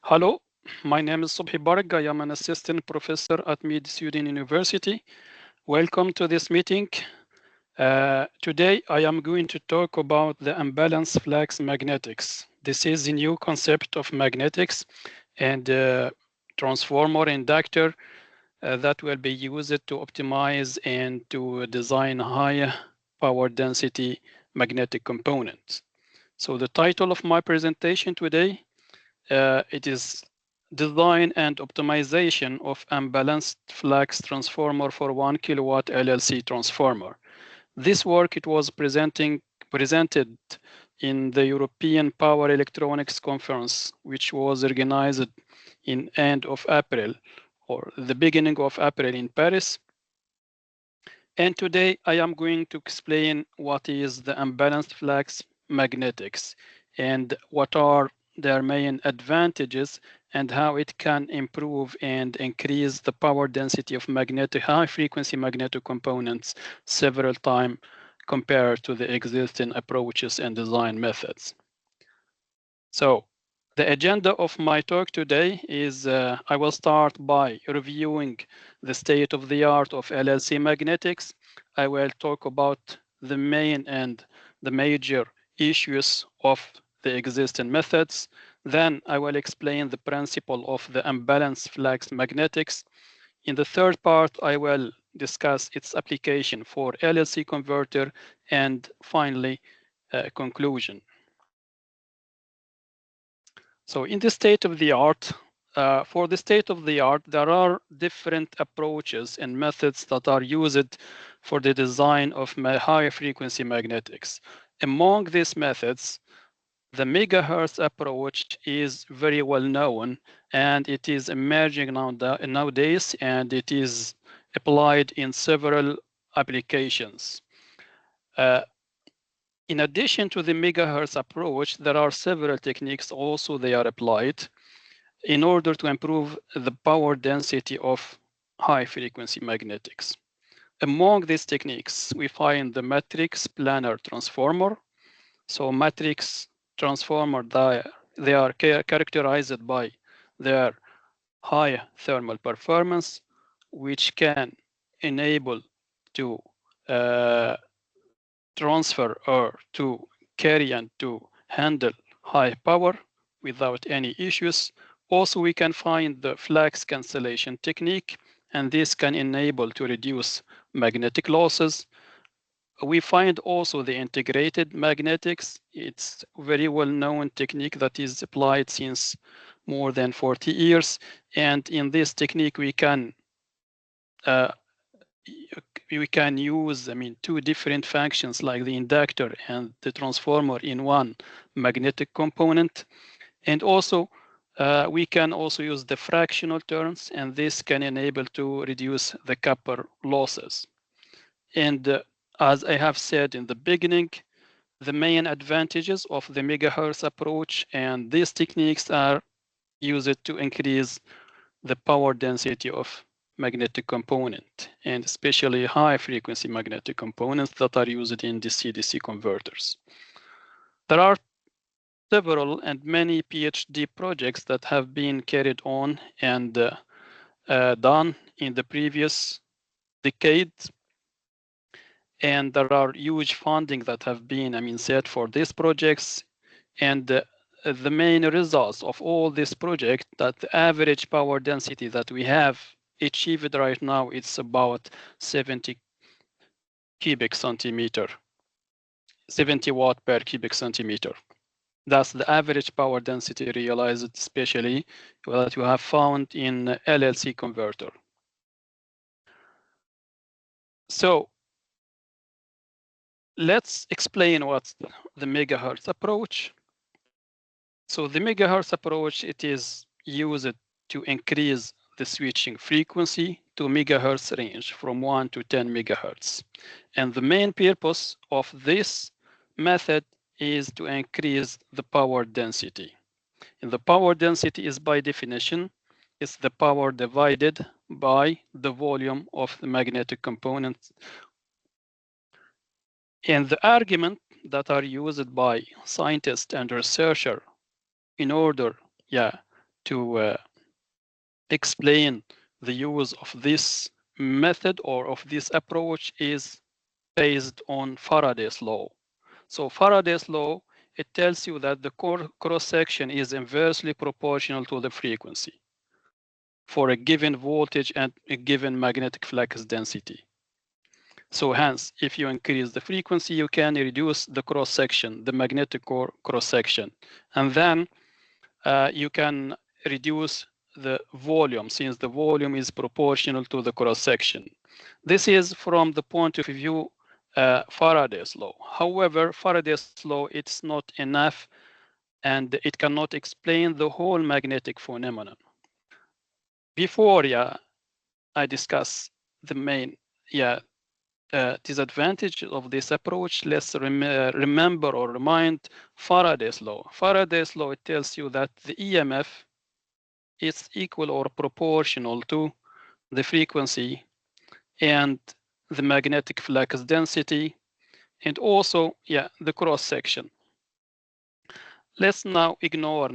Hello, my name is Subhi Barg. I am an assistant professor at Mid-Sudan University. Welcome to this meeting. Today, I am going to talk about the unbalanced flux magnetics. This is a new concept of magnetics and transformer inductor that will be used to optimize and to design high power density magnetic components. So the title of my presentation today it is design and optimization of unbalanced flux transformer for 1 kilowatt LLC transformer. This work it was presented in the European Power Electronics Conference, which was organized in end of April or the beginning of April in Paris. And today I am going to explain what is the unbalanced flux magnetics and what are their main advantages and how it can improve and increase the power density of magnetic high frequency magnetic components several times compared to the existing approaches and design methods. So the agenda of my talk today is I will start by reviewing the state of the art of LLC magnetics. I will talk about the main and the major issues of the existing methods. Then I will explain the principle of the unbalanced flux magnetics. In the third part, I will discuss its application for LLC converter and finally conclusion. So in the state of the art, for the state of the art, there are different approaches and methods that are used for the design of high frequency magnetics. Among these methods, the megahertz approach is very well known and it is emerging nowadays and it is applied in several applications. In addition to the megahertz approach, there are several techniques also they are applied in order to improve the power density of high frequency magnetics. Among these techniques, we find the matrix planar transformer. So matrix transformer, they are characterized by their high thermal performance, which can enable to uh, transfer or to carry and to handle high power without any issues. Also, we can find the flux cancellation technique, and this can enable to reduce magnetic losses. We find also the integrated magnetics. It's a very well-known technique that is applied since more than 40 years. And in this technique, we can use, two different functions like the inductor and the transformer in one magnetic component. And also, we can also use the fractional terms, and this can enable to reduce the copper losses. And as I have said in the beginning, the main advantages of the megahertz approach and these techniques are used to increase the power density of magnetic component, and especially high frequency magnetic components that are used in DC-DC converters. There are several and many PhD projects that have been carried on and done in the previous decade. And there are huge funding that have been, set for these projects. And the main results of all this project, that the average power density that we have achieved right now, it's about 70 cubic centimeter, 70 watt per cubic centimeter. That's the average power density realized, especially that you have found in LLC converter. So let's explain what's the megahertz approach. So the megahertz approach, it is used to increase the switching frequency to megahertz range from 1 to 10 megahertz. And the main purpose of this method is to increase the power density. And the power density is by definition, is the power divided by the volume of the magnetic component. And the argument that are used by scientists and researchers in order, to explain the use of this method or of this approach is based on Faraday's law. So Faraday's law, it tells you that the cross-section is inversely proportional to the frequency for a given voltage and a given magnetic flux density. So hence, if you increase the frequency, you can reduce the cross-section, the magnetic core cross-section. And then you can reduce the volume, since the volume is proportional to the cross-section. This is from the point of view Faraday's law. However, Faraday's law, it's not enough, and it cannot explain the whole magnetic phenomenon. Before, I discuss the main, disadvantage of this approach. Let's remember or remind Faraday's law. Faraday's law, it tells you that the EMF is equal or proportional to the frequency and the magnetic flux density, and also, the cross section. Let's now ignore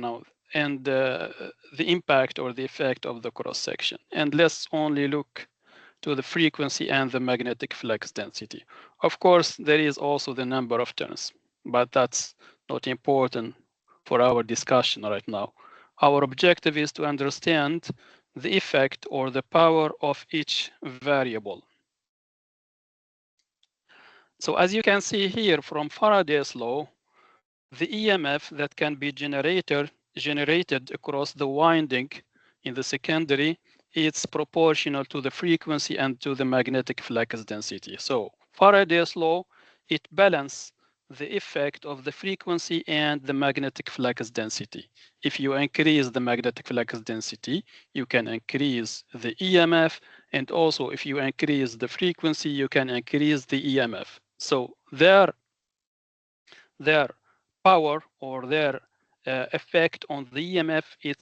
and the impact or the effect of the cross section, and let's only look to the frequency and the magnetic flux density. Of course, there is also the number of turns, but that's not important for our discussion right now. Our objective is to understand the effect or the power of each variable. So as you can see here from Faraday's law, the EMF that can be generated across the winding in the secondary, it's proportional to the frequency and to the magnetic flux density. So Faraday's law, it balances the effect of the frequency and the magnetic flux density. If you increase the magnetic flux density, you can increase the EMF, and also if you increase the frequency, you can increase the EMF. So their power or their effect on the EMF is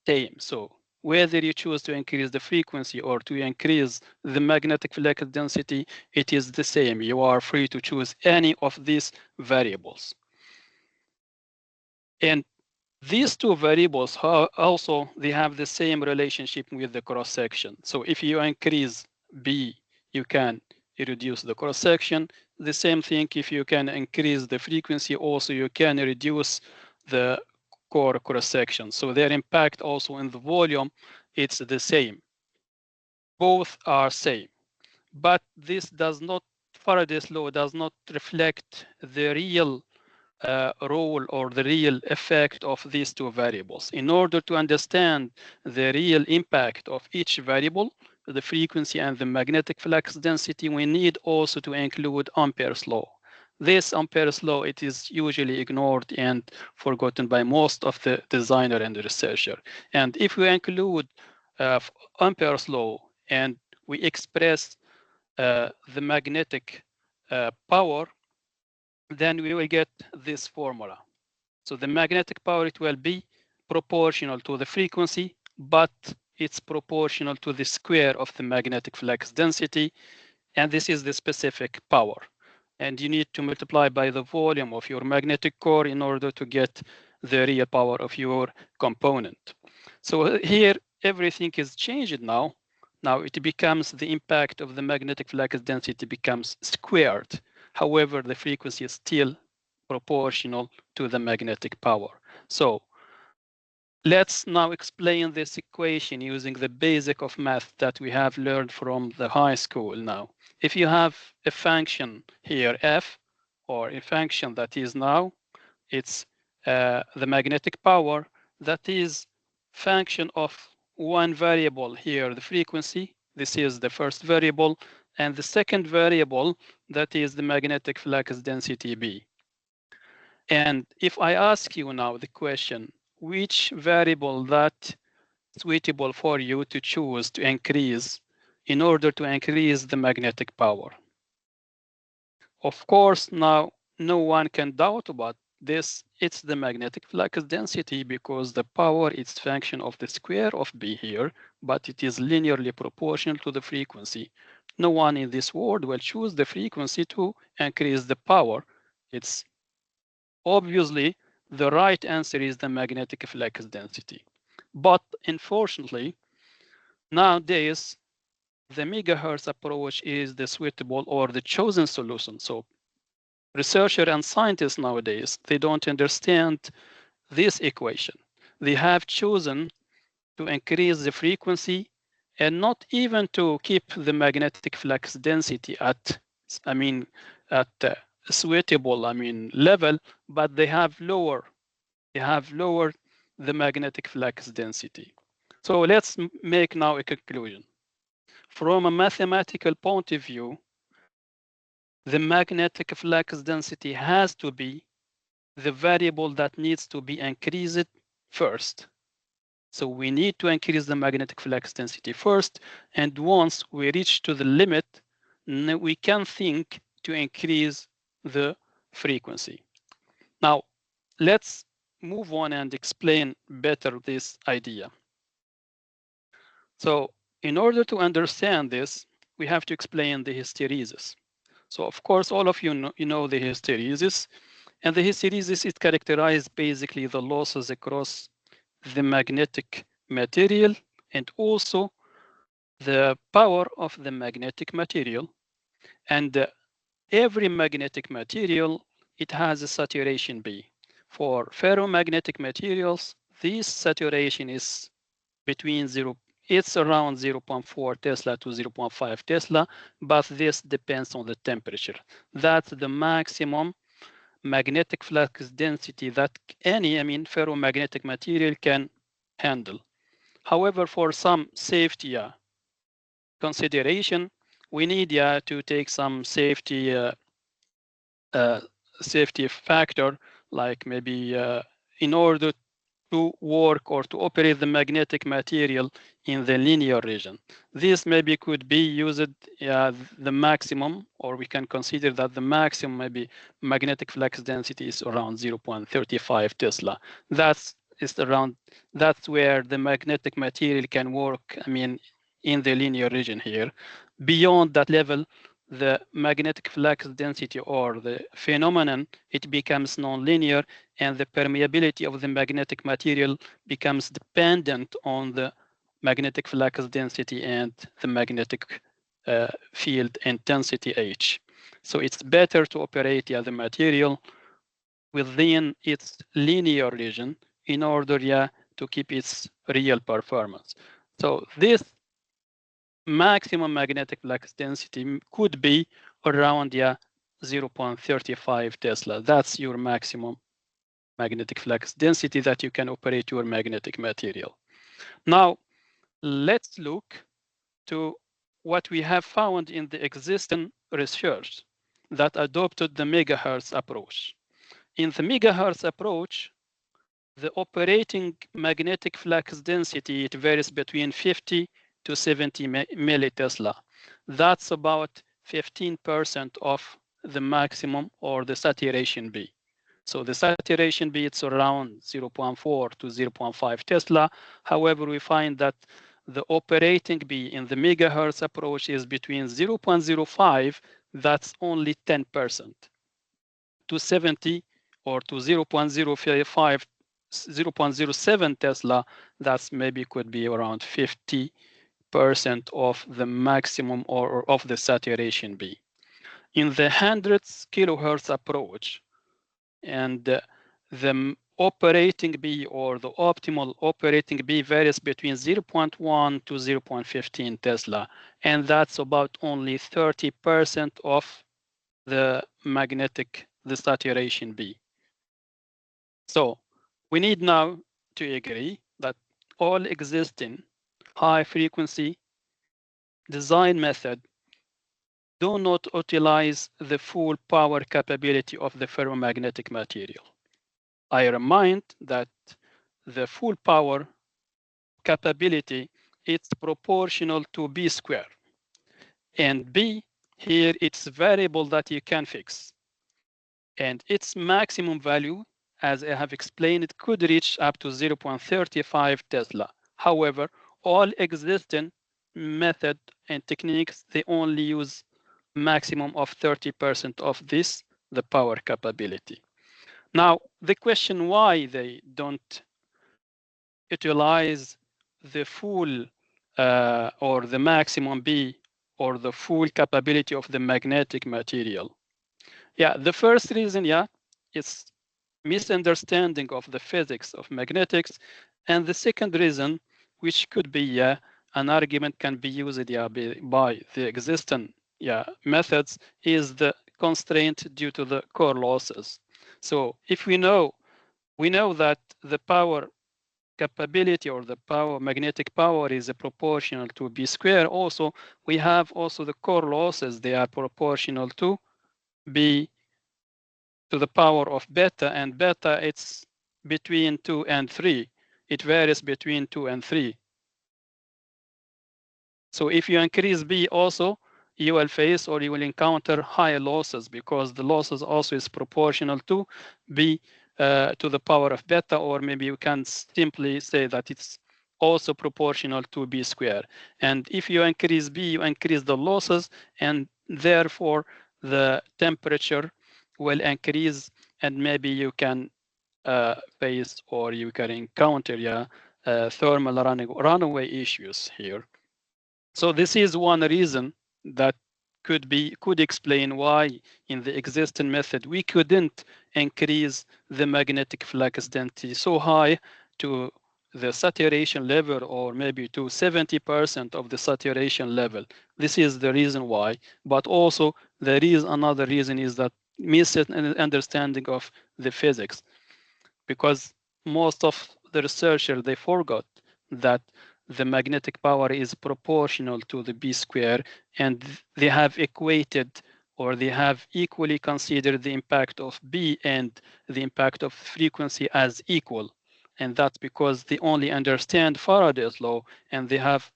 same. So whether you choose to increase the frequency or to increase the magnetic flux density, it is the same. You are free to choose any of these variables. And these two variables also, they have the same relationship with the cross section. So if you increase B, you can reduce the cross section. The same thing, if you can increase the frequency, also you can reduce the core cross section. So their impact also in the volume, it's the same. Both are same, but this does not, Faraday's law does not reflect the real role or the real effect of these two variables. In order to understand the real impact of each variable, the frequency and the magnetic flux density, we need also to include Ampere's law. This Ampere's law, it is usually ignored and forgotten by most of the designer and the researcher. And if we include Ampere's law and we express the magnetic power, then we will get this formula. So the magnetic power, it will be proportional to the frequency, but it's proportional to the square of the magnetic flux density, and this is the specific power. And you need to multiply by the volume of your magnetic core in order to get the real power of your component. So here, everything is changed now. Now it becomes the impact of the magnetic flux density becomes squared. However, the frequency is still proportional to the magnetic power. So let's now explain this equation using the basic of math that we have learned from the high school now. If you have a function here, f, or a function that is now, it's the magnetic power, that is function of one variable here, the frequency. This is the first variable. And the second variable, that is the magnetic flux density B. And if I ask you now the question, which variable that suitable for you to choose to increase in order to increase the magnetic power? Of course, now no one can doubt about this. It's the magnetic flux density, because the power is function of the square of B here, but it is linearly proportional to the frequency. No one in this world will choose the frequency to increase the power. It's obviously the right answer is the magnetic flux density. But unfortunately, nowadays, the megahertz approach is the suitable or the chosen solution. So researchers and scientists nowadays, they don't understand this equation. They have chosen to increase the frequency and not even to keep the magnetic flux density at, at suitable, level, but they have lowered the magnetic flux density. So let's make now a conclusion. From a mathematical point of view, the magnetic flux density has to be the variable that needs to be increased first. So we need to increase the magnetic flux density first, and once we reach to the limit, we can think to increase the frequency. Now, let's move on and explain better this idea. So in order to understand this, we have to explain the hysteresis. So of course, all of you know the hysteresis, and the hysteresis is characterized basically the losses across the magnetic material and also the power of the magnetic material. And every magnetic material, it has a saturation B. For ferromagnetic materials, this saturation is between it's around 0.4 Tesla to 0.5 Tesla, but this depends on the temperature. That's the maximum magnetic flux density that any, ferromagnetic material can handle. However, for some safety consideration, we need to take some safety safety factor, like maybe in order to work or to operate the magnetic material in the linear region. This maybe could be used the maximum, or we can consider that the maximum maybe magnetic flux density is around 0.35 Tesla. That's where the magnetic material can work, in the linear region here. Beyond that level, the magnetic flux density or the phenomenon, it becomes nonlinear, and the permeability of the magnetic material becomes dependent on the magnetic flux density and the magnetic field intensity H. So it's better to operate the material within its linear region in order to keep its real performance. So this maximum magnetic flux density could be around 0.35 Tesla. That's your maximum magnetic flux density that you can operate your magnetic material. Now, let's look to what we have found in the existing research that adopted the megahertz approach. In the megahertz approach, the operating magnetic flux density, it varies between 50 to 70 millitesla. That's about 15% of the maximum or the saturation B. So the saturation B, it's around 0.4 to 0.5 Tesla. However, we find that the operating B in the megahertz approach is between 0.05, that's only 10%, to 70 or to 0.05, 0.07 Tesla, that's maybe could be around 50% of the maximum or of the saturation B. In the hundreds kilohertz approach, and the operating B or the optimal operating B varies between 0.1 to 0.15 Tesla, and that's about only 30% of the saturation B. So we need now to agree that all existing high frequency design method do not utilize the full power capability of the ferromagnetic material. I remind that the full power capability is proportional to B squared. And B here, it's a variable that you can fix. And its maximum value, as I have explained, it could reach up to 0.35 Tesla. However, all existing method and techniques, they only use maximum of 30% of this, the power capability. Now, the question why they don't utilize the full or the maximum B or the full capability of the magnetic material. Yeah, the first reason, yeah, is misunderstanding of the physics of magnetics. And the second reason, which could be an argument can be used by the existing methods, is the constraint due to the core losses. So if we know that the power capability or the power magnetic power is proportional to B square, also we have also the core losses, they are proportional to B to the power of beta, and beta it's between 2 and 3. It varies between 2 and 3. So if you increase B also, you will face or you will encounter higher losses, because the losses also is proportional to B to the power of beta, or maybe you can simply say that it's also proportional to B square. And if you increase B, you increase the losses, and therefore the temperature will increase, and maybe you can face or you can encounter thermal runaway issues here. So this is one reason that could explain why in the existing method we couldn't increase the magnetic flux density so high to the saturation level, or maybe to 70% of the saturation level. This is the reason why. But also there is another reason, is that misunderstanding of the physics, because most of the researchers, they forgot that the magnetic power is proportional to the B square, and they have equated, or they have equally considered the impact of B and the impact of frequency as equal. And that's because they only understand Faraday's law, and they have,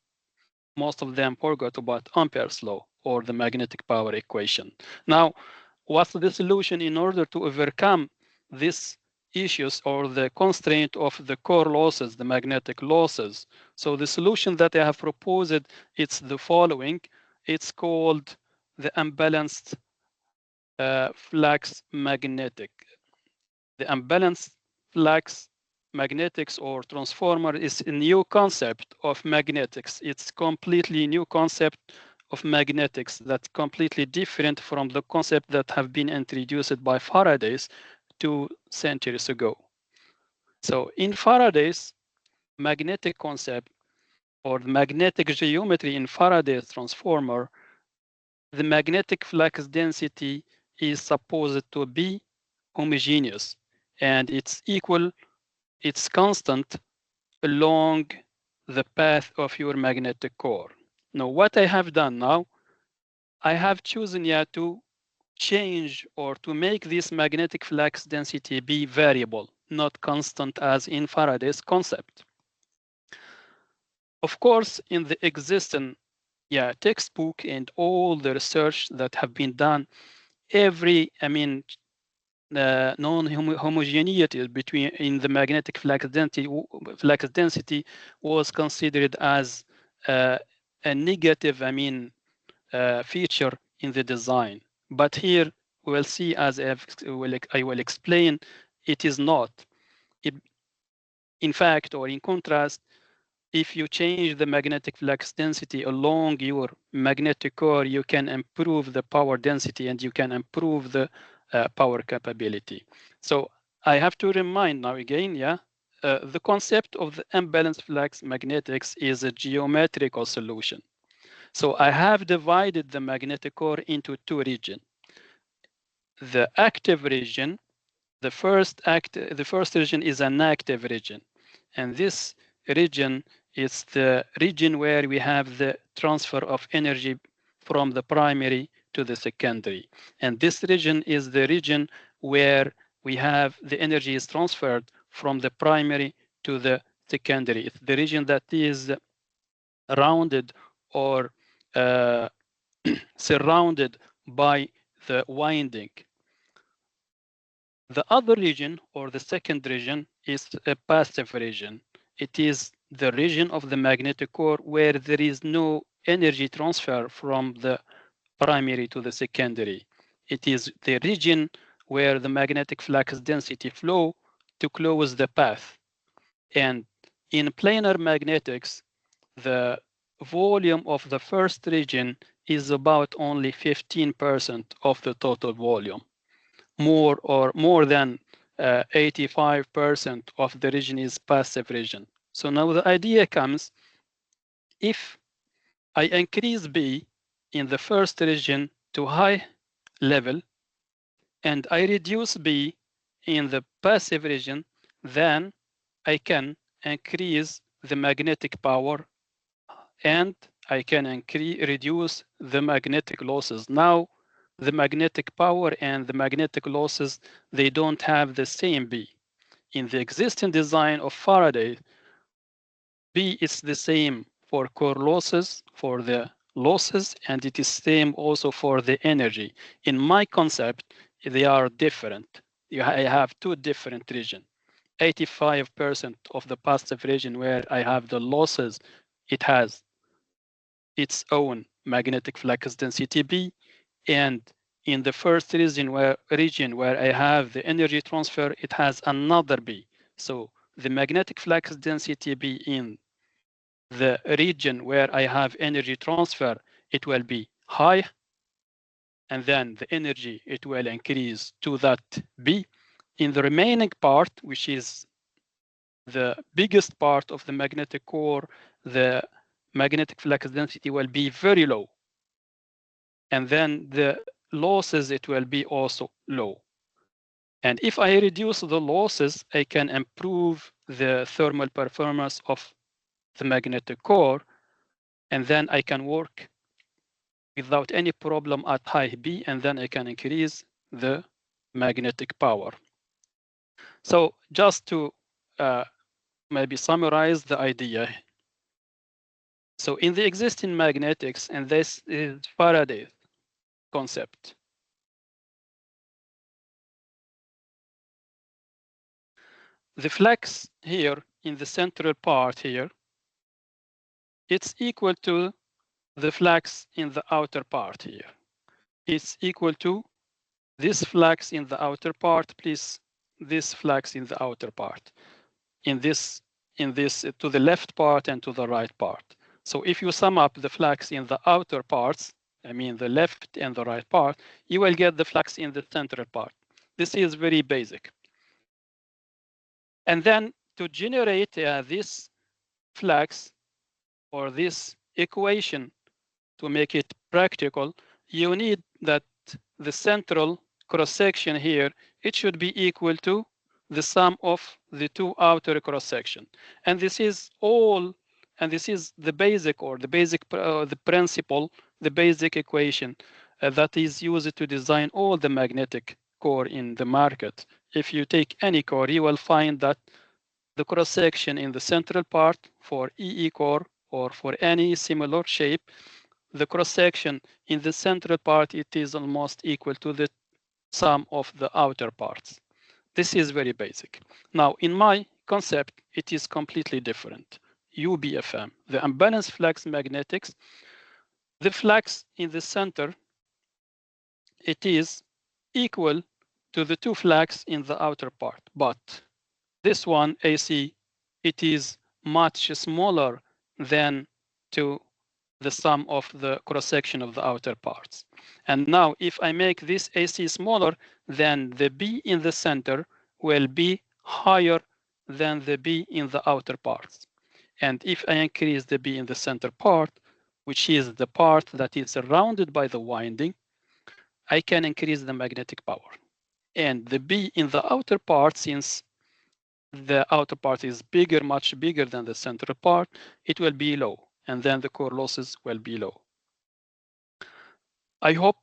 most of them forgot about Ampere's law or the magnetic power equation. Now, what's the solution in order to overcome these issues or the constraint of the core losses, the magnetic losses? So the solution that I have proposed, it's the following. It's called the unbalanced flux magnetic. The unbalanced flux magnetics or transformer is a new concept of magnetics. It's completely new concept of magnetics that's completely different from the concept that have been introduced by Faraday's 2 centuries ago. So in Faraday's magnetic concept, or the magnetic geometry in Faraday's transformer, the magnetic flux density is supposed to be homogeneous, and it's constant along the path of your magnetic core. Now, what I have done now, I have chosen to change or to make this magnetic flux density be variable, not constant as in Faraday's concept. Of course, in the existing textbook and all the research that have been done, non-homogeneity between in the magnetic flux density was considered as a negative feature in the design. But here we'll see, as I will explain, it is not. In fact, or in contrast, if you change the magnetic flux density along your magnetic core, you can improve the power density and you can improve the power capability. So I have to remind now again, the concept of the unbalanced flux magnetics is a geometrical solution. So I have divided the magnetic core into 2 regions. The active region, the first region is an active region, and this region is the region where we have the transfer of energy from the primary to the secondary. And this region is the region where we have the energy is transferred from the primary to the secondary. It's the region that is rounded or surrounded by the winding. The other region, or the second region, is a passive region. It is the region of the magnetic core where there is no energy transfer from the primary to the secondary. It is the region where the magnetic flux density flow to close the path. And in planar magnetics, the volume of the first region is about only 15% of the total volume. More than 85% of the region is passive region. So now the idea comes, if I increase B in the first region to high level and I reduce B in the passive region, then I can increase the magnetic power and I can reduce the magnetic losses. Now, the magnetic power and the magnetic losses, they don't have the same B. In the existing design of Faraday, B is the same for core losses, for the losses, and it is same also for the energy. In my concept, they are different. I have two different regions. 85% of the passive region where I have the losses, it has its own magnetic flux density B, and in the first region where I have the energy transfer, it has another B. So the magnetic flux density B in the region where I have energy transfer, it will be high, and then the energy, it will increase to that B. In the remaining part, which is the biggest part of the magnetic core, the magnetic flux density will be very low. And then the losses, it will be also low. And if I reduce the losses, I can improve the thermal performance of the magnetic core, and then I can work without any problem at high B, and then I can increase the magnetic power. So just to maybe summarize the idea. So in the existing magnetics, and this is Faraday's concept, the flux here in the central part here, it's equal to the flux in the outer part here. It's equal to this flux in the outer part plus this flux in the outer part. In this to the left part and to the right part. So if you sum up the flux in the outer parts, I mean the left and the right part, you will get the flux in the central part. This is very basic. And then to generate this flux or this equation, to make it practical, you need that the central cross-section here, it should be equal to the sum of the two outer cross-section. And this is all, and this is the basic or the basic, the principle, the basic equation that is used to design all the magnetic core in the market. If you take any core, you will find that the cross-section in the central part for EE core or for any similar shape, the cross-section in the central part, it is almost equal to the sum of the outer parts. This is very basic. Now, in my concept, it is completely different. UBFM, the unbalanced flux magnetics, the flux in the center, it is equal to the two flux in the outer part. But this one, AC, it is much smaller than to the sum of the cross-section of the outer parts. And now if I make this AC smaller, then the B in the center will be higher than the B in the outer parts. And if I increase the B in the center part, which is the part that is surrounded by the winding, I can increase the magnetic power. And the B in the outer part, since the outer part is bigger, much bigger than the central part, it will be low, and then the core losses will be low. I hope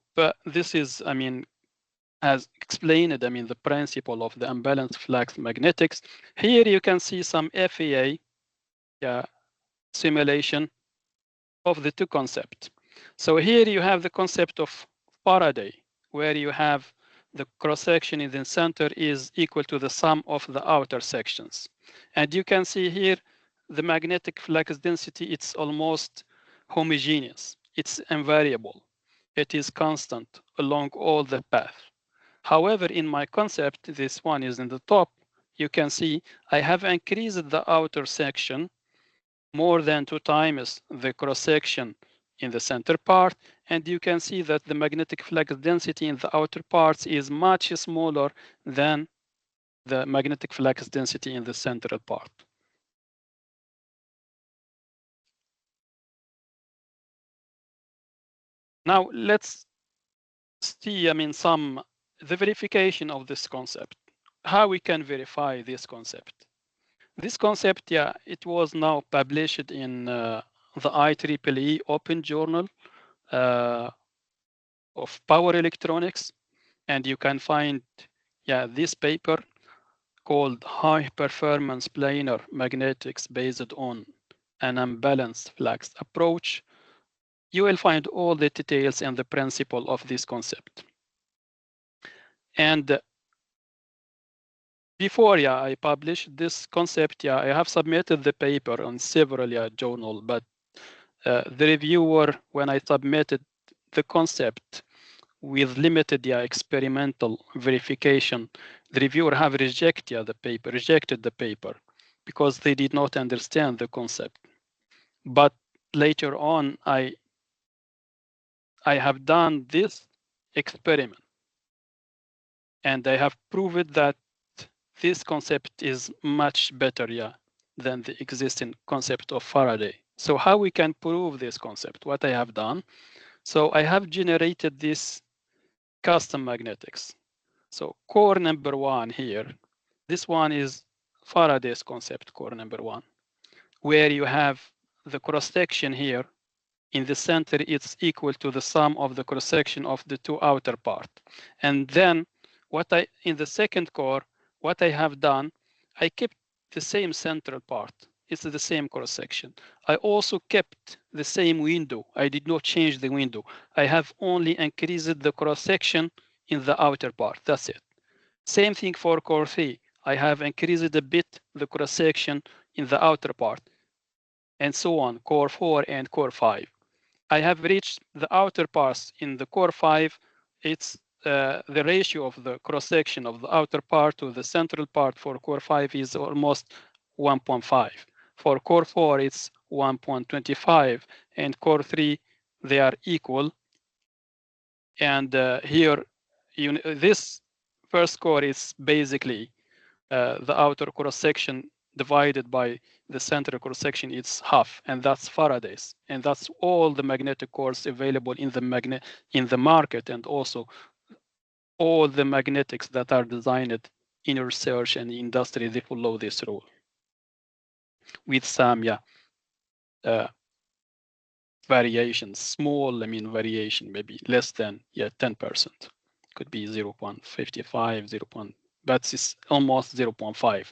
this is, as explained, the principle of the unbalanced flux magnetics. Here you can see some FEA simulation of the two concepts. So here you have the concept of Faraday, where you have the cross-section in the center is equal to the sum of the outer sections. And you can see here the magnetic flux density, it's almost homogeneous. It's invariable. It is constant along all the path. However, in my concept, this one is in the top. you can see I have increased the outer section more than 2 times the cross section in the center part, and you can see that the magnetic flux density in the outer parts is much smaller than the magnetic flux density in the central part. Now let's see, the verification of this concept, how we can verify this concept. This concept, yeah, it was now published in the IEEE Open Journal of Power Electronics, and you can find, yeah, this paper called High Performance Planar Magnetics based on an unbalanced flux approach. You will find all the details and the principle of this concept. And before, yeah, I published this concept, yeah, I have submitted the paper on several journals, but the reviewer, when I submitted the concept with limited experimental verification, the reviewer have rejected the paper because they did not understand the concept. But later on, I have done this experiment, and I have proved that this concept is much better, than the existing concept of Faraday. So how we can prove this concept? What I have done, so I have generated this custom magnetics. So core number 1 here, this one is Faraday's concept, core number 1, where you have the cross section here. In the center, it's equal to the sum of the cross section of the two outer part. And then in the second core, what I have done, I kept the same central part. It's the same cross section. I also kept the same window. I did not change the window. I have only increased the cross section in the outer part. That's it. Same thing for core 3. I have increased a bit the cross section in the outer part, and so on, core 4 and core 5. I have reached the outer parts in the core 5. It's the ratio of the cross section of the outer part to the central part for core 5 is almost 1.5. For core 4, it's 1.25, and core 3, they are equal. And here, this first core is basically the outer cross section divided by the center cross section, it's half, and that's Faraday's, and that's all the magnetic cores available in the market, and also all the magnetics that are designed in research and industry, they follow this rule with some variations, small variation, maybe less than 10%, could be 0.55, but it's almost 0.5.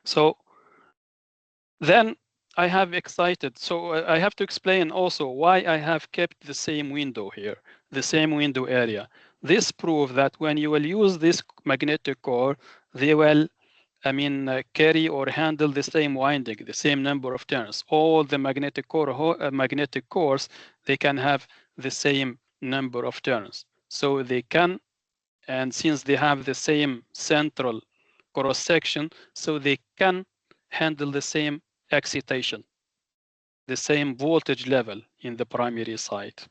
So then I have excited. So I have to explain also why I have kept the same window here, the same window area. This proves that when you will use this magnetic core, they will, carry or handle the same winding, the same number of turns. All the magnetic cores, they can have the same number of turns. So they can, and since they have the same central cross section, so they can handle the same excitation, the same voltage level in the primary side.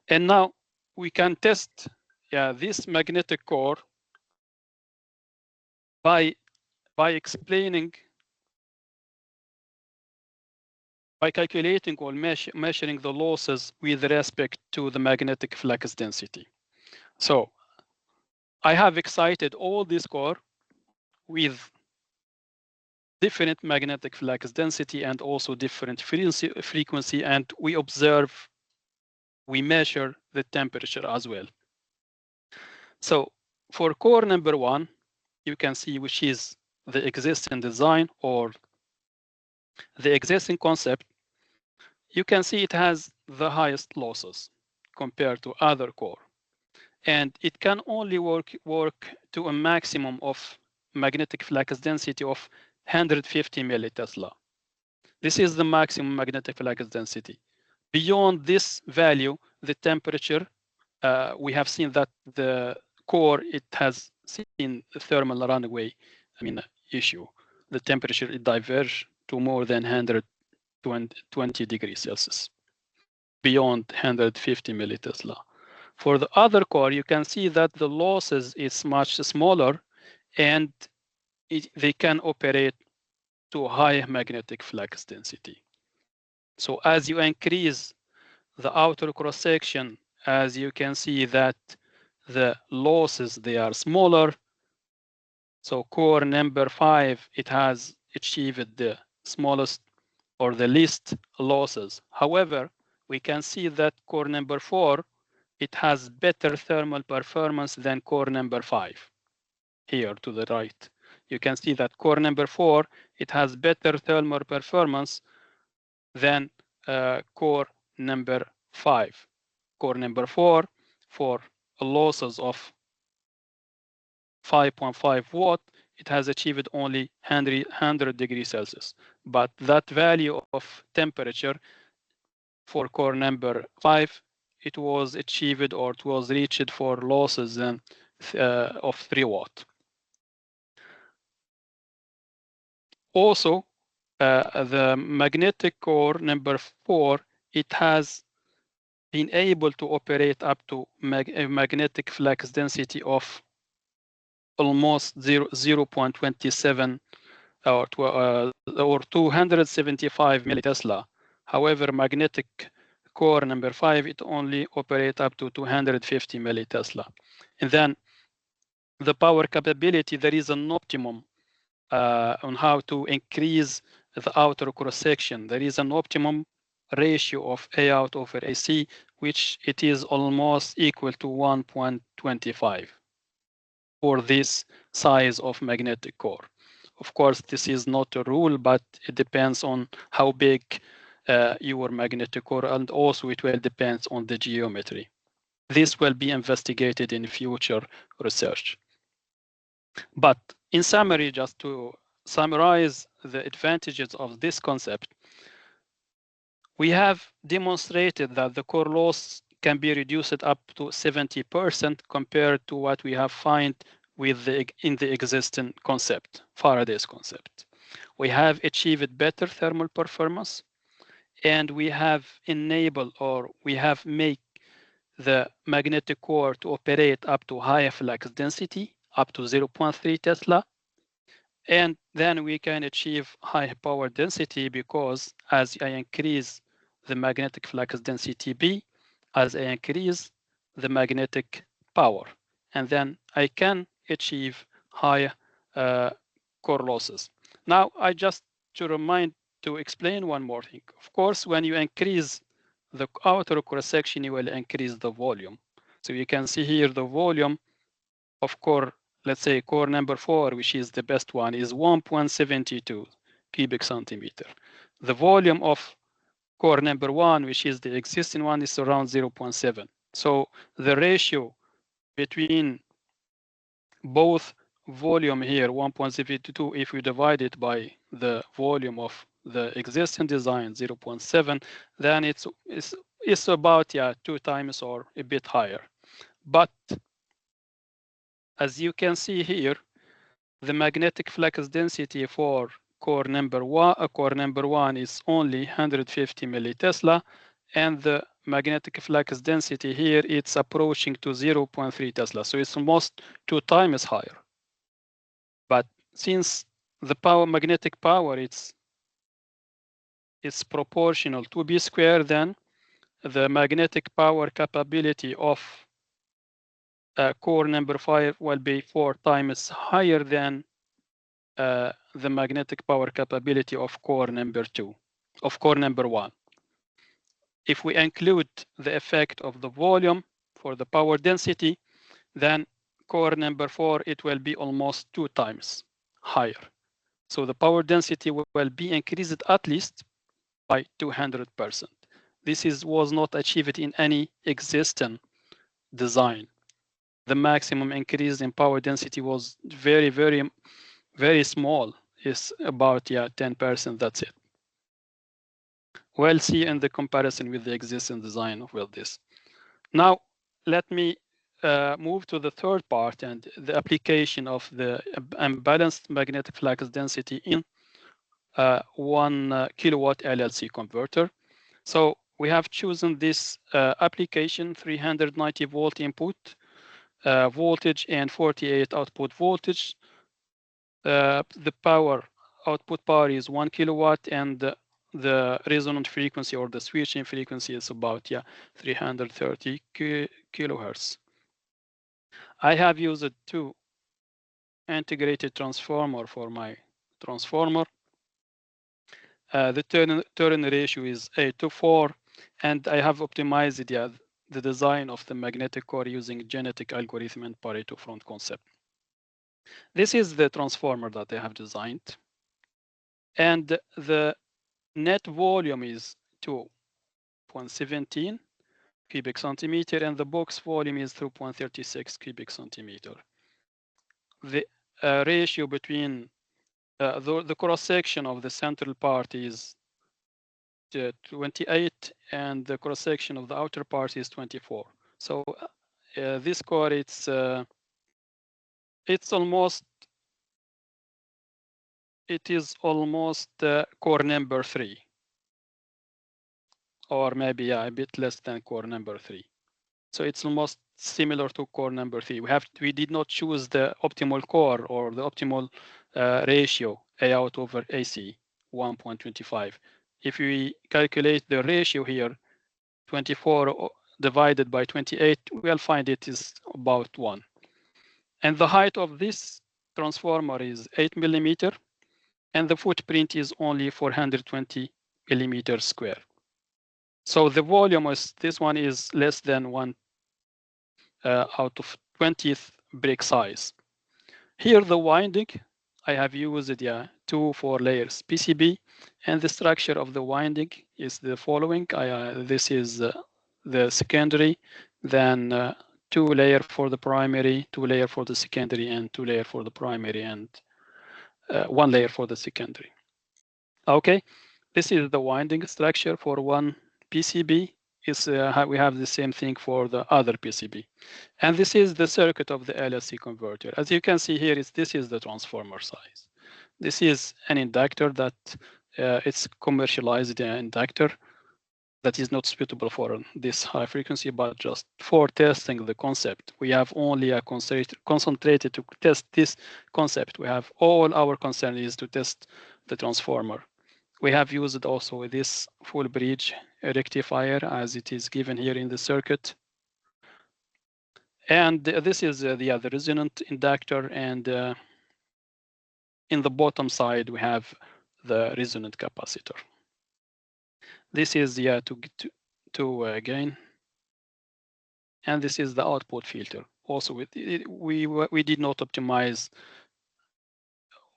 And now we can test this magnetic core by explaining, by calculating or measuring the losses with respect to the magnetic flux density. So I have excited all this core with different magnetic flux density and also different frequency, and we measure the temperature as well. So for core number 1, you can see which is the existing design or the existing concept. You can see it has the highest losses compared to other core, and it can only work to a maximum of magnetic flux density of 150 millitesla. This is the maximum magnetic flux density. Beyond this value, the temperature, we have seen that the core, it has seen thermal runaway, issue. The temperature, it diverged to more than 120 degrees Celsius, beyond 150 millitesla. For the other core, you can see that the losses is much smaller, and they can operate to high magnetic flux density. So as you increase the outer cross section, as you can see that the losses, they are smaller. So core number 5, it has achieved the smallest or the least losses. However, we can see that core number 4, it has better thermal performance than core number 5. Here to the right, you can see that core number 4, it has better thermal performance than core number 5. Core number 4, for losses of 5.5 watt, it has achieved only 100 degrees Celsius. But that value of temperature for core number 5, it was achieved, or it was reached for losses than of 3 watt. Also, the magnetic core number 4, it has been able to operate up to a magnetic flux density of almost 0.27 or 275 millitesla. However, magnetic core number 5, it only operates up to 250 millitesla. And then the power capability, there is an optimum on how to increase the outer cross section. There is an optimum ratio of A out over AC, which it is almost equal to 1.25 for this size of magnetic core. Of course, this is not a rule, but it depends on how big your magnetic core, and also it will depend on the geometry. This will be investigated in future research. But in summary, just to summarize the advantages of this concept, we have demonstrated that the core loss can be reduced up to 70% compared to what we have found in the existing concept, Faraday's concept. We have achieved better thermal performance, and we have enabled, or we have made the magnetic core to operate up to higher flux density, up to 0.3 Tesla. And then we can achieve high power density, because as I increase the magnetic flux density B, as I increase the magnetic power, and then I can achieve high core losses. Now, I just to explain one more thing. Of course, when you increase the outer cross section, you will increase the volume. So you can see here the volume of core, let's say core number 4, which is the best one, is 1.72 cubic centimeter. The volume of core number 1, which is the existing one, is around 0.7. So the ratio between both volume here, 1.72, if we divide it by the volume of the existing design, 0.7, then it's about 2 times or a bit higher. But as you can see here, the magnetic flux density for core number 1 is only 150 millitesla, and the magnetic flux density here, it's approaching to 0.3 Tesla. So it's almost 2 times higher. But since the magnetic power, it's proportional to B squared, then the magnetic power capability of core number 5 will be 4 times higher than the magnetic power capability of core number 1. If we include the effect of the volume for the power density, then core number 4, it will be almost 2 times higher. So the power density will be increased at least by 200%. This was not achieved in any existing design. The maximum increase in power density was very, very, very small. It's about 10%, that's it. we'll see in the comparison with the existing design of this. Now, let me move to the third part and the application of the unbalanced magnetic flux density in 1 kilowatt LLC converter. So we have chosen this application, 390 volt input voltage and 48 output voltage. The output power is 1 kilowatt, and the resonant frequency or the switching frequency is about 330 kilohertz. I have used two integrated transformer for my transformer. The turn ratio is 8:4, and I have optimized the design of the magnetic core using genetic algorithm and Pareto front concept. This is the transformer that I have designed, and the net volume is 2.17 cubic centimeter, and the box volume is 2.36 cubic centimeter. The ratio between the cross section of the central part is 28, and the cross section of the outer part is 24. So this core, it's almost core number 3, or maybe a bit less than core number 3. So it's almost similar to core number 3. We did not choose the optimal core or the optimal ratio, A out over AC, 1.25. If we calculate the ratio here, 24 divided by 28, we'll find it is about 1. And the height of this transformer is 8 millimeter, and the footprint is only 420 millimeters square. So the volume is, this one is less than 1 out of 20th brick size. Here the winding, I have used 2 4 layers PCB, and the structure of the winding is the following. This is the secondary, then 2 layer for the primary, 2 layer for the secondary, and 2 layer for the primary, and 1 layer for the secondary. Okay, this is the winding structure for one PCB. We have the same thing for the other PCB. And this is the circuit of the LLC converter. As you can see here, this is the transformer size. This is an inductor that it's commercialized inductor that is not suitable for this high frequency, but just for testing the concept. We have only a concentrated to test this concept. We have all our concern is to test the transformer. We have used also this full bridge rectifier as it is given here in the circuit. And this is the resonant inductor, and in the bottom side we have the resonant capacitor. This is to gain, and this is the output filter. Also, we did not optimize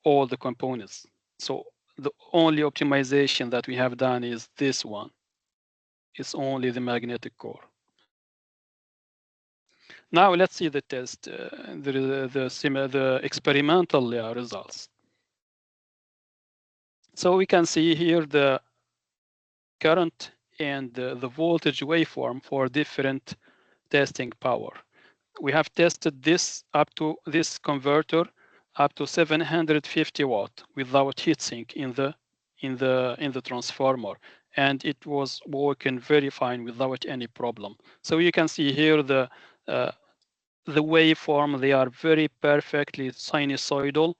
all the components, so the only optimization that we have done is this one. It's only the magnetic core. Now let's see the test, the experimental results. So we can see here the current and the voltage waveform for different testing power. We have tested this up to this converter up to 750 watt without heatsink in the transformer, and it was working very fine without any problem. So you can see here the waveform, they are very perfectly sinusoidal.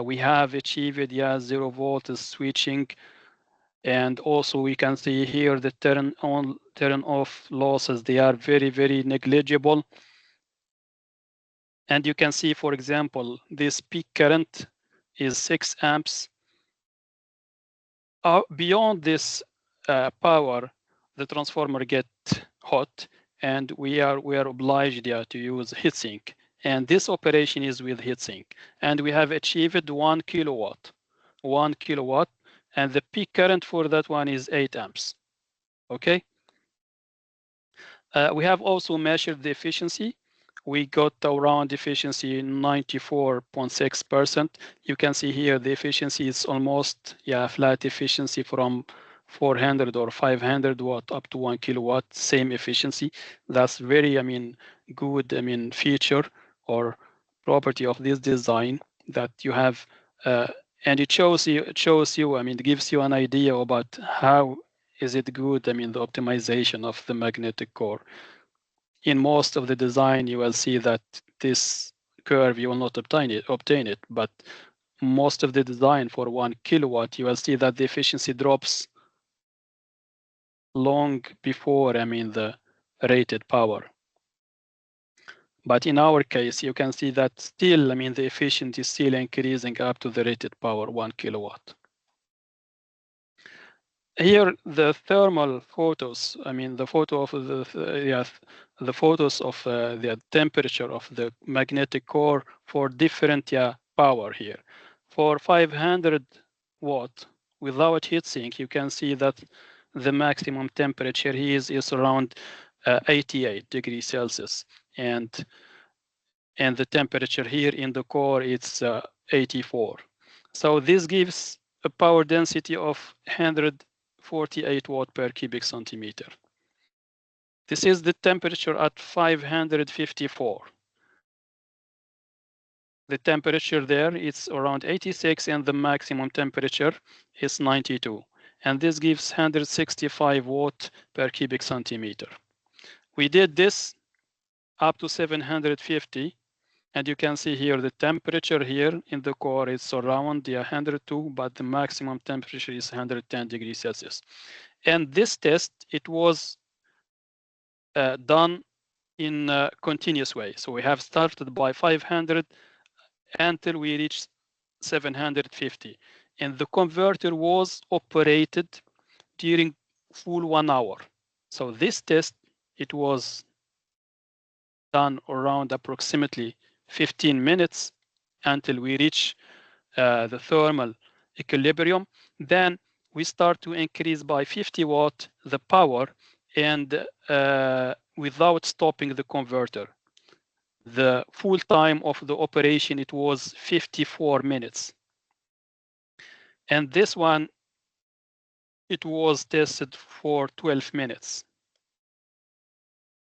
We have achieved 0 volt switching, and also we can see here the turn on, turn off losses. They are very, very negligible. And you can see, for example, this peak current is 6 amps. Beyond this power, the transformer gets hot, and we are obliged to use heatsink. And this operation is with heatsink. And we have achieved 1 kilowatt. 1 kilowatt. And the peak current for that one is 8 amps. Okay. We have also measured the efficiency. We got around efficiency 94.6%. You can see here the efficiency is almost flat efficiency from 400 or 500 watt up to 1 kilowatt, same efficiency. That's very, good, feature or property of this design that you have, and it shows you, it gives you an idea about how is it good, the optimization of the magnetic core. In most of the design, you will see that this curve, you will not obtain it, but most of the design for 1 kilowatt, you will see that the efficiency drops long before, the rated power. But in our case, you can see that still, the efficiency is still increasing up to the rated power 1 kilowatt. Here, the thermal photos, the photo of the photos of the temperature of the magnetic core for different power here. For 500 watt without heatsink, you can see that the maximum temperature here is around 88 degrees Celsius, and the temperature here in the core it's 84. So this gives a power density of 148 watt per cubic centimeter. This is the temperature at 554. The temperature there is around 86 and the maximum temperature is 92. And this gives 165 watt per cubic centimeter. We did this up to 750. And you can see here the temperature here in the core is around 102, but the maximum temperature is 110 degrees Celsius. And this test, it was done in a continuous way. So we have started by 500 until we reached 750. And the converter was operated during full 1 hour. So this test, it was done around approximately 15 minutes until we reach the thermal equilibrium. Then we start to increase by 50 watt the power, and without stopping the converter. The full time of the operation, it was 54 minutes. And this one, it was tested for 12 minutes.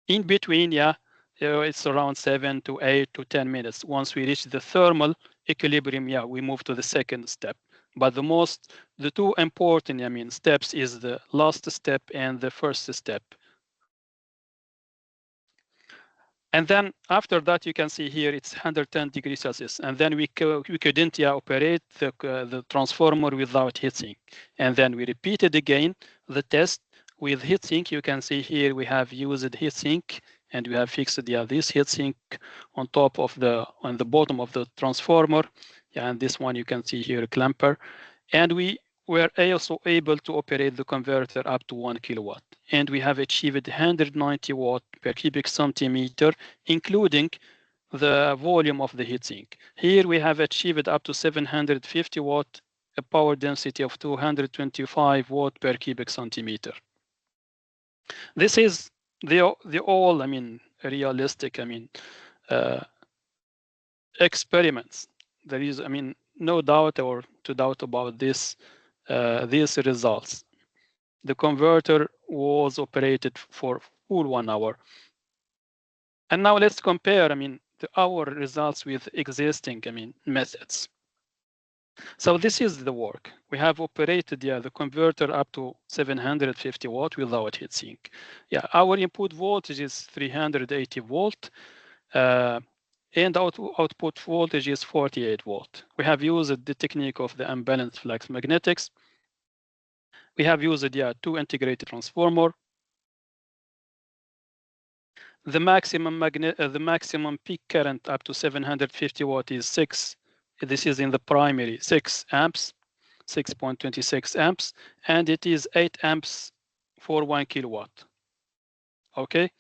In between, it's around 7 to 8 to 10 minutes. Once we reach the thermal equilibrium, we move to the second step. But the two important, steps is the last step and the first step. And then after that, you can see here it's 110 degrees Celsius. And then we couldn't operate the transformer without heatsink. And then we repeated again the test with heatsink. You can see here we have used heatsink, and we have fixed this heatsink on top of on the bottom of the transformer. And this one you can see here a clamper. And we were also able to operate the converter up to 1 kilowatt. And we have achieved 190 watt per cubic centimeter, including the volume of the heatsink. Here we have achieved up to 750 watt, a power density of 225 watt per cubic centimeter. This is the all, realistic, experiments. There is, no doubt or to doubt about this, these results. The converter was operated for full 1 hour. And now let's compare, our results with existing, methods. So this is the work. We have operated the converter up to 750 watt without heatsink. Our input voltage is 380 volt. And output voltage is 48 volt. We have used the technique of the unbalanced flux magnetics. We have used two integrated transformer. The maximum peak current up to 750 watt is 6. This is in the primary 6 amps, 6.26 amps, and it is 8 amps for 1 kilowatt. Okay.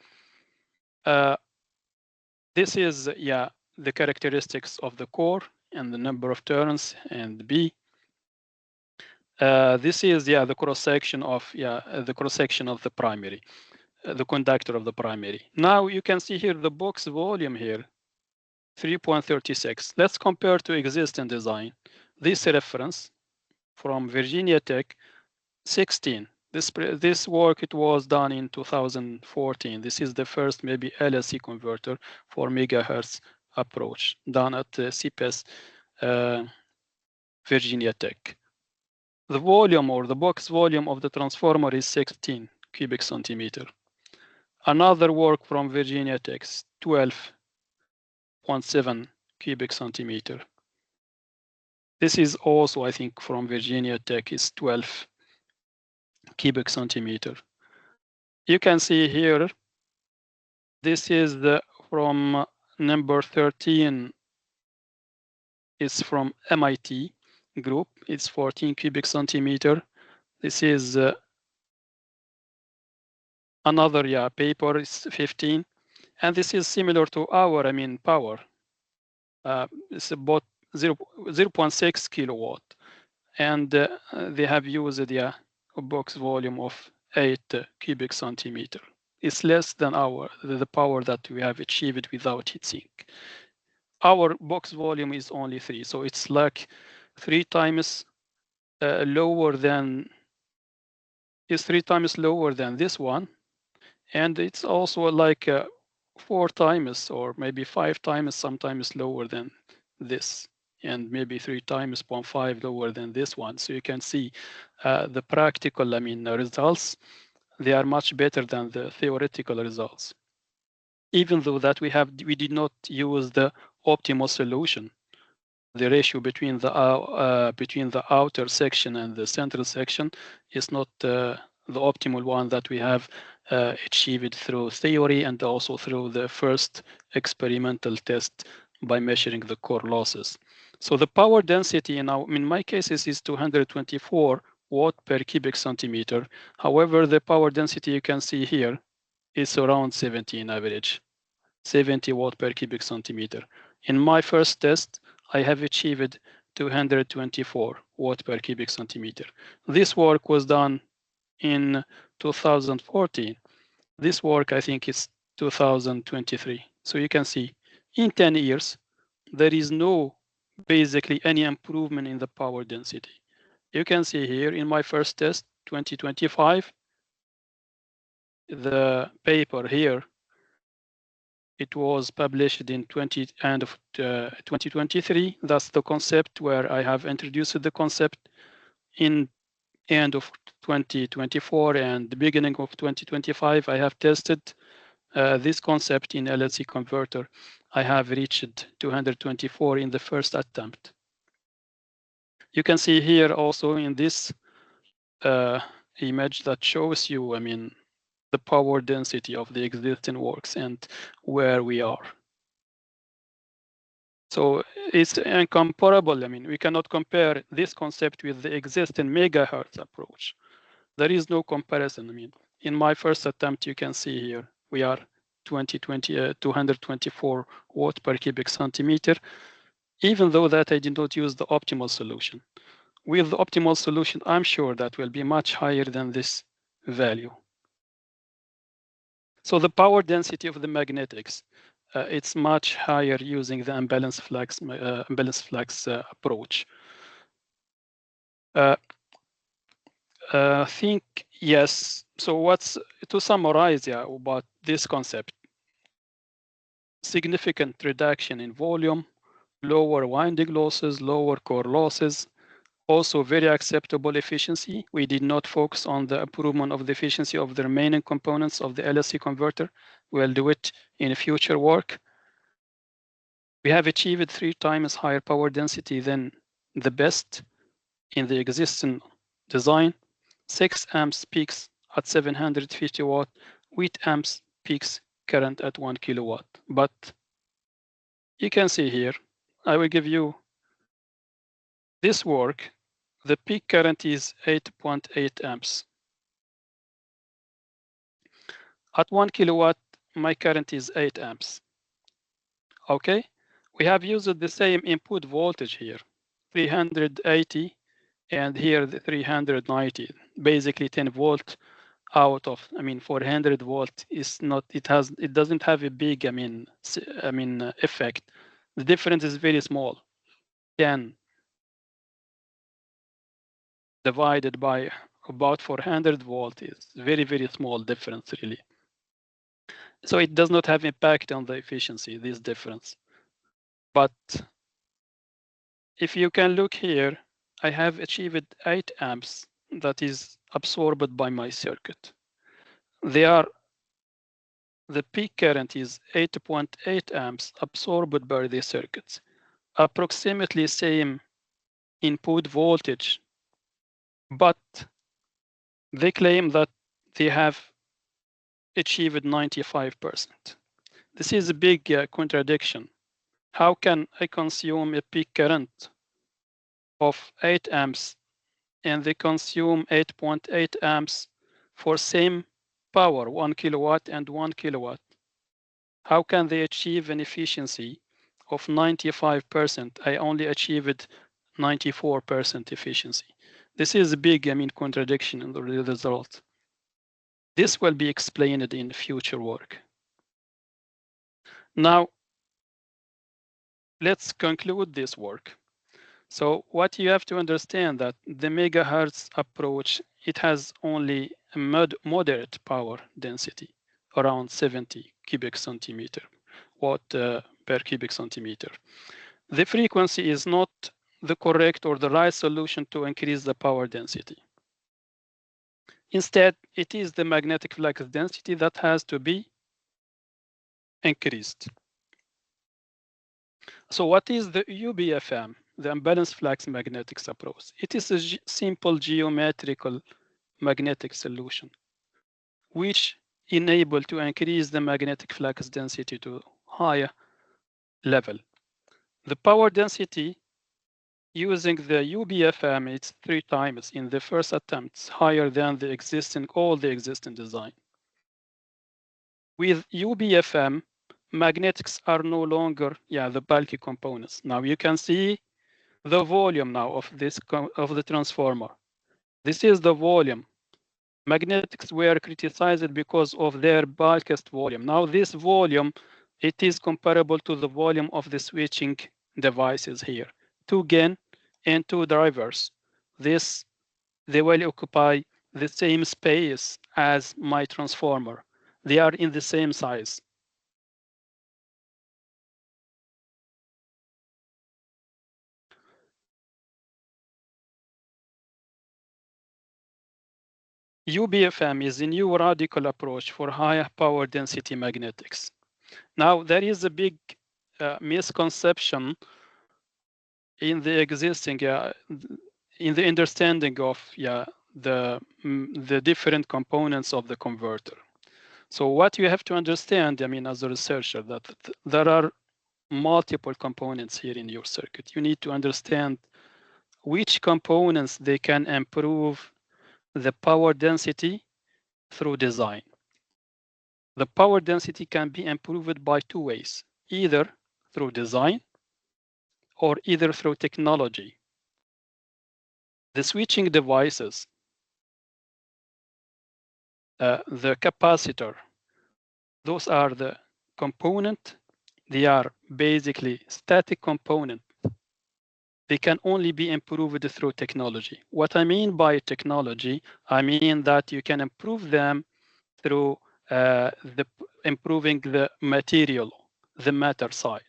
This is the characteristics of the core and the number of turns and B. This is the cross section of the primary, the conductor of the primary. Now you can see here the box volume here, 3.36. Let's compare to existing design. This reference from Virginia Tech, 16. This work, it was done in 2014. This is the first maybe LLC converter for megahertz approach done at CPS Virginia Tech. The volume or the box volume of the transformer is 16 cubic centimeter. Another work from Virginia Tech is 12.7 cubic centimeter. This is also, I think, from Virginia Tech is 12 cubic centimeter. You can see here, this is the from number 13 is from MIT group. It's 14 cubic centimeter. This is another paper is 15, and this is similar to our power. It's about 0.6 kilowatt, and they have used a box volume of 8 cubic centimeter. It's less than the power that we have achieved without heatsink. Our box volume is only 3, so it's like 3 times lower than this one, and it's also like 4 times or maybe 5 times sometimes lower than this, and maybe 3 times 0.5 lower than this one. So you can see the practical results, they are much better than the theoretical results, even though that we did not use the optimal solution. The ratio between the outer section and the central section is not the optimal one that we have achieved through theory and also through the first experimental test by measuring the core losses. So the power density in my cases is 224 watt per cubic centimeter. However, the power density you can see here is around 70 in average, 70 watt per cubic centimeter. In my first test, I have achieved 224 watt per cubic centimeter. This work was done in 2014. This work, I think, is 2023. So you can see in 10 years, there is basically any improvement in the power density. You can see here in my first test, 2025, the paper here, it was published in end of 2023. That's the concept where I have introduced the concept. In end of 2024 and the beginning of 2025, I have tested this concept in LLC converter. I have reached 224 in the first attempt. You can see here also in this image that shows you, the power density of the existing works and where we are. So it's incomparable. We cannot compare this concept with the existing megahertz approach. There is no comparison. In my first attempt, you can see here, we are 224 watt per cubic centimeter, even though that I did not use the optimal solution. With the optimal solution, I'm sure that will be much higher than this value. So the power density of the magnetics, it's much higher using the unbalanced-flux approach. Think yes. So to summarize about this concept: significant reduction in volume, lower winding losses, lower core losses, also very acceptable efficiency. We did not focus on the improvement of the efficiency of the remaining components of the LLC converter. We'll do it in future work. We have achieved 3 times higher power density than the best in the existing design. 6 amps peaks at 750 watt, 8 amps peaks current at 1 kilowatt. But you can see here, I will give you this work. The peak current is 8.8 amps. At 1 kilowatt, my current is 8 amps. Okay, we have used the same input voltage here, 380, and here the 390, basically 10 volt out of, 400 volt is not, it doesn't have a big, effect. The difference is very small. 10 divided by about 400 volt is very, very small difference really. So it does not have impact on the efficiency, this difference. But if you can look here, I have achieved 8 amps that is absorbed by my circuit. The peak current is 8.8 amps absorbed by the circuits, approximately same input voltage, but they claim that they have achieved 95%. This is a big contradiction. How can I consume a peak current of 8 amps and they consume 8.8 amps for same power, 1 kilowatt and 1 kilowatt? How can they achieve an efficiency of 95%? I only achieved 94% efficiency. This is a big, contradiction in the result. This will be explained in future work. Now, let's conclude this work. So what you have to understand that the megahertz approach, it has only a moderate power density, around 70 cubic centimeter, watt per cubic centimeter. The frequency is not the correct or the right solution to increase the power density. Instead, it is the magnetic flux density that has to be increased. So what is the UBFM, the unbalanced flux magnetics approach? It is a simple geometrical magnetic solution, which enable to increase the magnetic flux density to higher level. The power density using the UBFM, it's 3 times in the first attempts higher than all the existing design. With UBFM, magnetics are no longer the bulky components. Now you can see the volume now of the transformer. This is the volume. Magnetics were criticized because of their bulkiest volume. Now this volume, it is comparable to the volume of the switching devices here. 2 gain and 2 drivers. They will occupy the same space as my transformer. They are in the same size. UBFM is a new radical approach for higher power density magnetics. Now, there is a big misconception in the existing, in the understanding of the different components of the converter. So what you have to understand, as a researcher, that there are multiple components here in your circuit. You need to understand which components they can improve the power density through design. The power density can be improved by 2 ways, either through design or either through technology. The switching devices, the capacitor, those are the component. They are basically static component. They can only be improved through technology. What I mean by technology, I mean that you can improve them through improving the material, the matter side.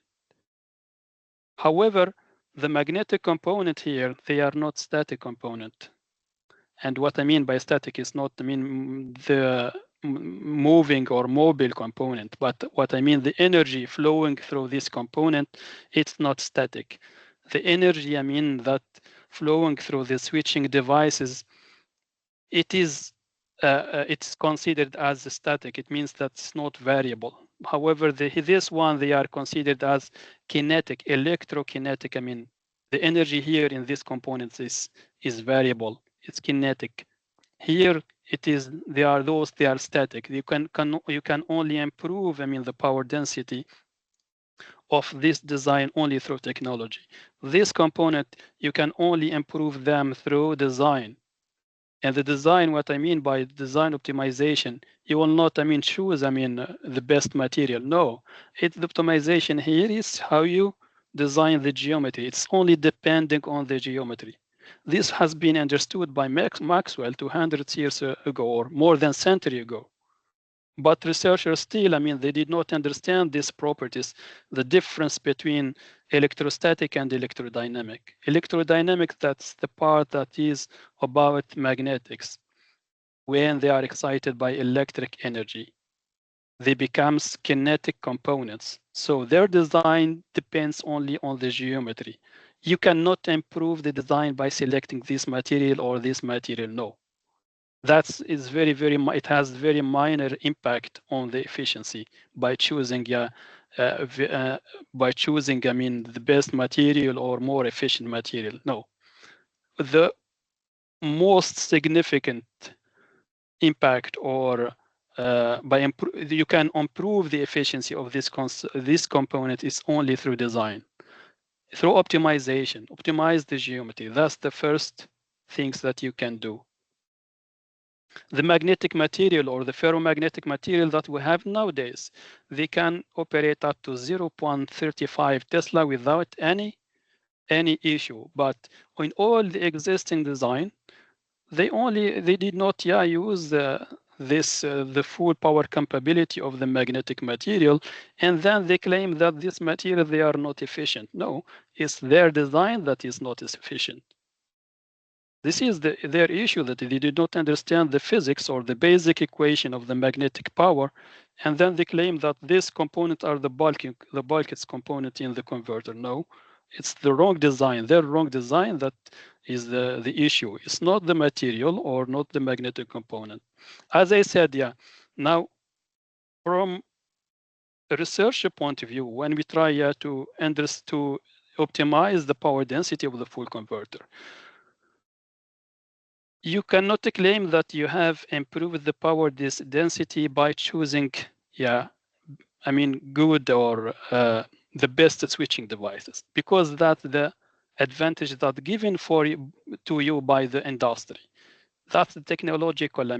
However, the magnetic component here, they are not static component. And what I mean by static is not the moving or mobile component, but what I mean the energy flowing through this component, it's not static. The energy, that flowing through the switching devices, it's considered as static. It means that it's not variable. However, this one, they are considered as kinetic, electrokinetic. The energy here in this component is variable. It's kinetic. Here they are static. You can only improve the power density of this design only through technology. This component, you can only improve them through design. And the design, what I mean by design optimization, you will not choose the best material. No, the optimization here is how you design the geometry. It's only depending on the geometry. This has been understood by Maxwell 200 years ago or more than a century ago. But researchers still, they did not understand these properties, the difference between electrostatic and electrodynamic. Electrodynamic, that's the part that is about magnetics. When they are excited by electric energy, they become kinetic components. So their design depends only on the geometry. You cannot improve the design by selecting this material or this material, no. That is it has very minor impact on the efficiency by choosing, the best material or more efficient material. No, the most significant impact or you can improve the efficiency of this component is only through design, through optimization. Optimize the geometry. That's the first things that you can do. The magnetic material or the ferromagnetic material that we have nowadays, they can operate up to 0.35 Tesla without any issue. But in all the existing design, they did not use the full power capability of the magnetic material, and then they claim that this material they are not efficient. No, it's their design that is not as efficient. This is their issue, that they did not understand the physics or the basic equation of the magnetic power, and then they claim that this component are the bulkest component in the converter. No, it's the wrong design. Their wrong design that is the issue. It's not the material or not the magnetic component. As I said, now from a research point of view, when we try to optimize the power density of the full converter, you cannot claim that you have improved the power density by choosing, good or the best switching devices, because that's the advantage that given to you by the industry. That's the technological,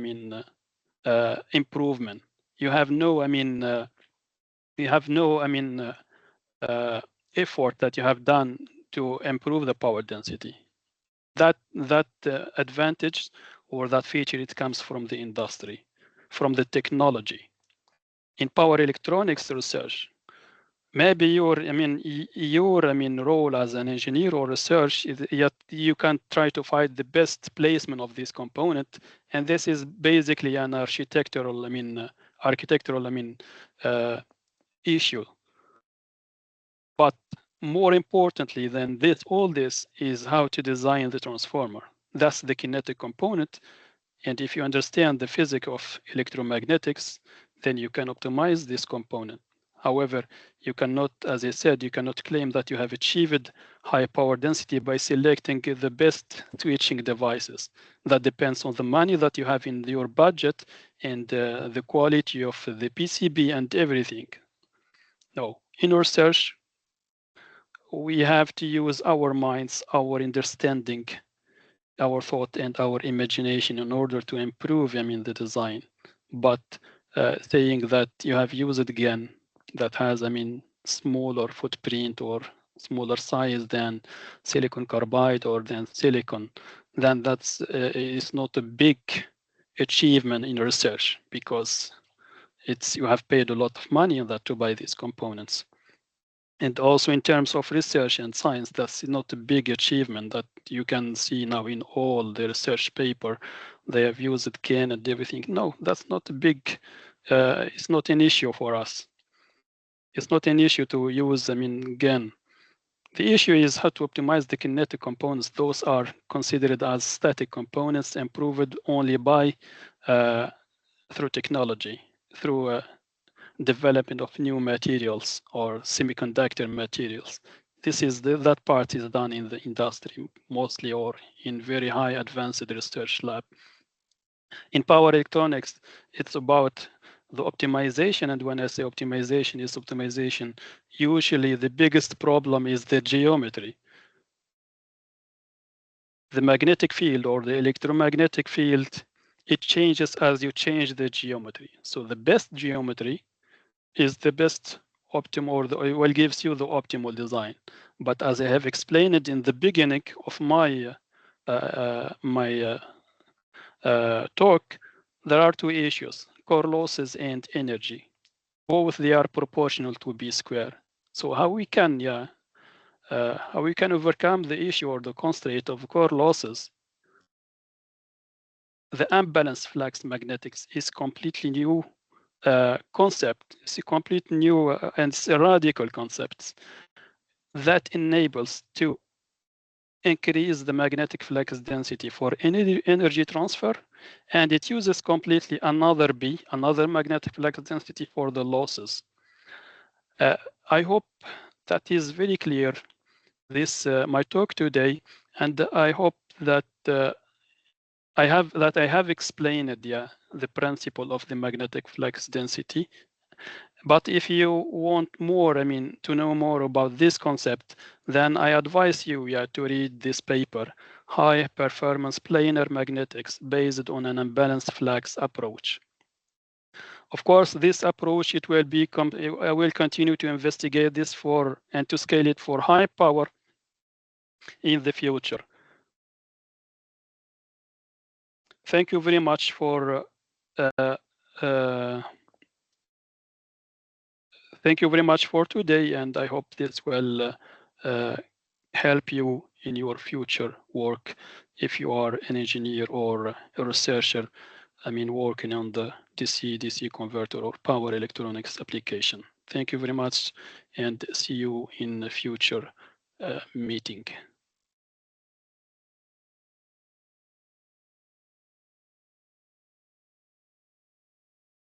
improvement. You have no, effort that you have done to improve the power density. That advantage or that feature, it comes from the industry, from the technology. In power electronics research, maybe your role as an engineer or research is, yet you can try to find the best placement of this component, and this is basically an architectural issue. But more importantly than all this is how to design the transformer. That's the kinetic component. And if you understand the physics of electromagnetics, then you can optimize this component. However, you cannot, as I said, you cannot claim that you have achieved high power density by selecting the best switching devices. That depends on the money that you have in your budget and the quality of the PCB and everything. No, in research, we have to use our minds, our understanding, our thought, and our imagination in order to improve, the design. But saying that you have used it again that has, smaller footprint or smaller size than silicon carbide or than silicon, then that's is not a big achievement in research, because you have paid a lot of money on that to buy these components. And also in terms of research and science, that's not a big achievement that you can see now in all the research paper. They have used it again and everything. No, that's not a big, it's not an issue for us. It's not an issue to use, again. The issue is how to optimize the kinetic components. Those are considered as static components, improved only by through technology, through development of new materials or semiconductor materials. That part is done in the industry mostly, or in very high advanced research lab. In power electronics, it's about the optimization, and when I say optimization, is optimization. Usually the biggest problem is the geometry. The magnetic field or the electromagnetic field, it changes as you change the geometry. So the best geometry is the best optimal, or gives you the optimal design. But as I have explained it in the beginning of my my talk, there are two issues: core losses and energy. Both they are proportional to B square. So how we can overcome the issue or the constraint of core losses? The unbalanced flux magnetics is completely new concept. It's a complete new and it's a radical concept that enables to increase the magnetic flux density for energy transfer, and it uses completely another magnetic flux density for the losses. I hope that is very clear, this my talk today, and I hope that I have explained the principle of the magnetic flux density. But if you want more, to know more about this concept, then I advise you to read this paper, High Performance Planar Magnetics Based on an Unbalanced Flux Approach. Of course, this approach, I will continue to investigate this and to scale it for high power in the future. Thank you very much for thank you very much for today, and I hope this will help you in your future work if you are an engineer or a researcher, working on the DC-DC converter or power electronics application. Thank you very much, and see you in a future meeting.